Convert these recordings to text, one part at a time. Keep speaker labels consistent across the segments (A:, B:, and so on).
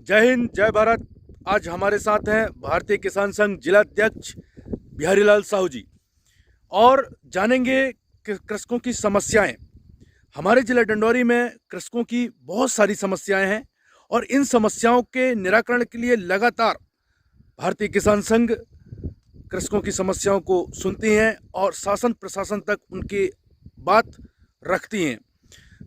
A: जय हिंद, जय भारत। आज हमारे साथ हैं भारतीय किसान संघ जिला अध्यक्ष बिहारी लाल साहू जी और जानेंगे कि कृषकों की समस्याएं। हमारे जिला डिंडौरी में कृषकों की बहुत सारी समस्याएं हैं और इन समस्याओं के निराकरण के लिए लगातार भारतीय किसान संघ कृषकों की समस्याओं को सुनती हैं और शासन प्रशासन तक उनकी बात रखती हैं।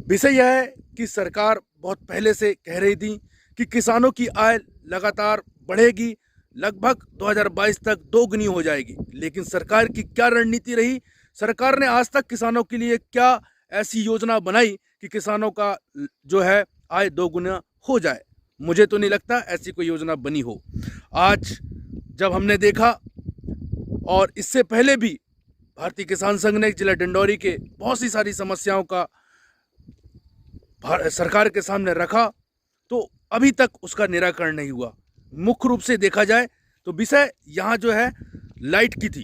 A: विषय यह है कि सरकार बहुत पहले से कह रही थी कि किसानों की आय लगातार बढ़ेगी, लगभग 2022 तक दोगुनी हो जाएगी। लेकिन सरकार की क्या रणनीति रही? सरकार ने आज तक किसानों के लिए क्या ऐसी योजना बनाई कि किसानों का जो है आय दोगुना हो जाए? मुझे तो नहीं लगता ऐसी कोई योजना बनी हो। आज जब हमने देखा और इससे पहले भी भारतीय किसान संघ ने जिला डिंडौरी के बहुत सी सारी समस्याओं का सरकार के सामने रखा, तो अभी तक उसका निराकरण नहीं हुआ। मुख्य रूप से देखा जाए तो विषय यहाँ जो है लाइट की थी।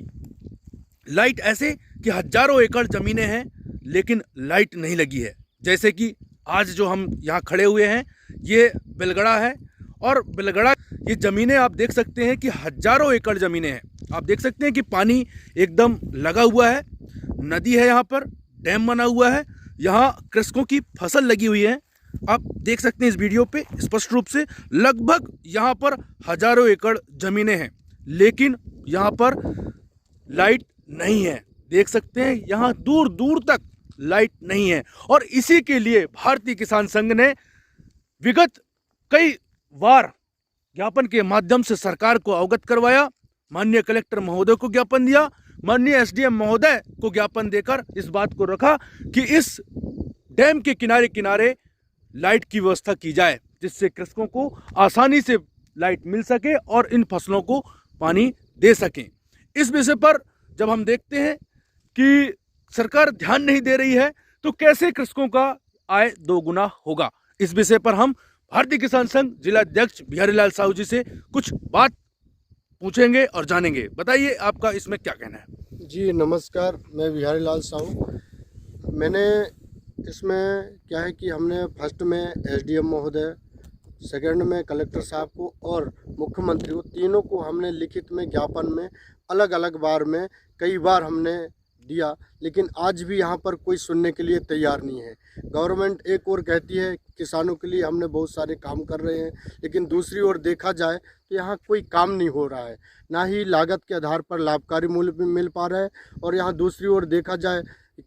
A: लाइट ऐसे कि हजारों एकड़ ज़मीनें हैं लेकिन लाइट नहीं लगी है। जैसे कि आज जो हम यहाँ खड़े हुए हैं ये बिलगड़ा है और बिलगड़ा ये ज़मीनें आप देख सकते हैं कि हजारों एकड़ ज़मीनें हैं। आप देख सकते हैं कि पानी एकदम लगा हुआ है, नदी है, यहाँ पर डैम बना हुआ है, यहाँ कृषकों की फसल लगी हुई है। आप देख सकते हैं इस वीडियो पे स्पष्ट रूप से लगभग यहाँ पर हजारों एकड़ ज़मीनें हैं लेकिन यहाँ पर लाइट नहीं है। देख सकते हैं यहाँ दूर दूर तक लाइट नहीं है और इसी के लिए भारतीय किसान संघ ने विगत कई बार ज्ञापन के माध्यम से सरकार को अवगत करवाया। माननीय कलेक्टर महोदय को ज्ञापन दिया, माननीय एसडीएम महोदय को ज्ञापन देकर इस बात को रखा कि इस डैम के किनारे किनारे लाइट की व्यवस्था की जाए जिससे कृषकों को आसानी से लाइट मिल सके और इन फसलों को पानी दे सकें। इस विषय पर जब हम देखते हैं कि सरकार ध्यान नहीं दे रही है तो कैसे कृषकों का आय दोगुना होगा, इस विषय पर हम भारतीय किसान संघ जिला अध्यक्ष बिहारी लाल साहू जी से कुछ बात पूछेंगे और जानेंगे। बताइए आपका इसमें क्या कहना है?
B: जी नमस्कार, मैं बिहारी लाल साहू। मैंने इसमें क्या है कि हमने फर्स्ट में एसडीएम महोदय, सेकंड में कलेक्टर साहब को और मुख्यमंत्री को, तीनों को हमने लिखित में ज्ञापन में अलग अलग बार में कई बार हमने दिया, लेकिन आज भी यहाँ पर कोई सुनने के लिए तैयार नहीं है। गवर्नमेंट एक ओर कहती है किसानों के लिए हमने बहुत सारे काम कर रहे हैं, लेकिन दूसरी ओर देखा जाए तो यहाँ कोई काम नहीं हो रहा है, ना ही लागत के आधार पर लाभकारी मूल्य भी मिल पा रहा है और यहाँ दूसरी ओर देखा जाए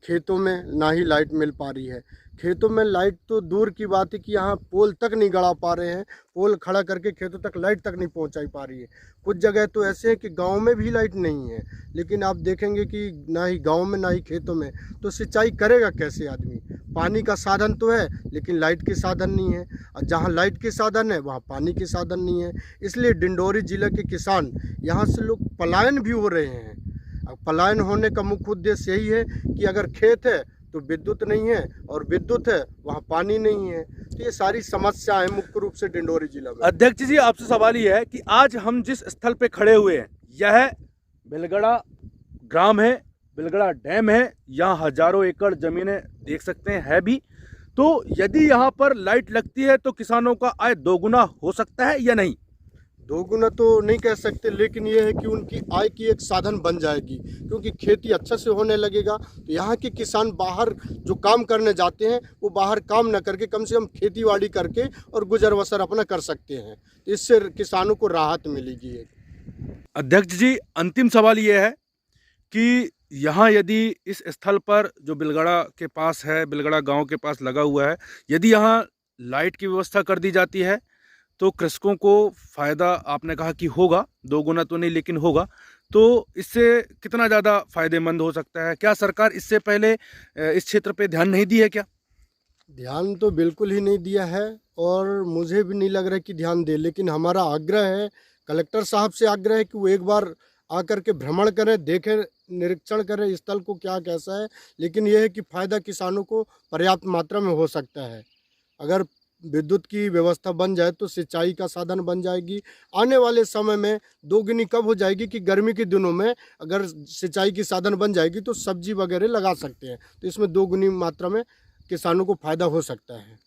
B: खेतों में ना ही लाइट मिल पा रही है। खेतों में लाइट तो दूर की बात है कि यहाँ पोल तक नहीं गड़ा पा रहे हैं, पोल खड़ा करके खेतों तक लाइट तक नहीं पहुँचाई पा रही है। कुछ जगह तो ऐसे है कि गांव में भी लाइट नहीं है, लेकिन आप देखेंगे कि ना ही गांव में ना ही खेतों में, तो सिंचाई करेगा कैसे आदमी? पानी का साधन तो है लेकिन लाइट के साधन नहीं है, और जहाँ लाइट के साधन है वहाँ पानी के साधन नहीं है। इसलिए डिंडौरी जिले के किसान यहाँ से लोग पलायन भी हो रहे हैं। अब पलायन होने का मुख्य उद्देश्य यही है कि अगर खेत है तो विद्युत नहीं है और विद्युत है वहाँ पानी नहीं है। तो ये सारी समस्या है मुख्य रूप से डिंडौरी जिला में।
A: अध्यक्ष जी, आपसे सवाल ये है कि आज हम जिस स्थल पे खड़े हुए हैं यह बिलगड़ा ग्राम है, बिलगड़ा डैम है। यहाँ हजारों एकड़ जमीनें देख सकते हैं है भी। तो यदि यहाँ पर लाइट लगती है तो किसानों का आय दोगुना हो सकता है या नहीं?
B: दोगुना तो नहीं कह सकते, लेकिन ये है कि उनकी आय की एक साधन बन जाएगी, क्योंकि खेती अच्छे से होने लगेगा। तो यहाँ के किसान बाहर जो काम करने जाते हैं वो बाहर काम न करके कम से कम खेती बाड़ी करके और गुजर बसर अपना कर सकते हैं। तो इससे किसानों को राहत मिलेगी।
A: अध्यक्ष जी, अंतिम सवाल ये है कि यहाँ यदि इस स्थल पर जो बिलगड़ा के पास है, बिलगड़ा गाँव के पास लगा हुआ है, यदि यहाँ लाइट की व्यवस्था कर दी जाती है तो कृषकों को फ़ायदा आपने कहा कि होगा, दोगुना तो नहीं लेकिन होगा। तो इससे कितना ज़्यादा फ़ायदेमंद हो सकता है? क्या सरकार इससे पहले इस क्षेत्र पे ध्यान नहीं दी है क्या?
B: ध्यान तो बिल्कुल ही नहीं दिया है और मुझे भी नहीं लग रहा है कि ध्यान दे, लेकिन हमारा आग्रह है, कलेक्टर साहब से आग्रह है कि वो एक बार आकर के भ्रमण करें, देखें, निरीक्षण करें स्थल को क्या कैसा है। लेकिन यह है कि फ़ायदा किसानों को पर्याप्त मात्रा में हो सकता है। अगर विद्युत की व्यवस्था बन जाए तो सिंचाई का साधन बन जाएगी। आने वाले समय में दोगुनी कब हो जाएगी कि गर्मी के दिनों में अगर सिंचाई की साधन बन जाएगी तो सब्जी वगैरह लगा सकते हैं, तो इसमें दोगुनी मात्रा में किसानों को फ़ायदा हो सकता है।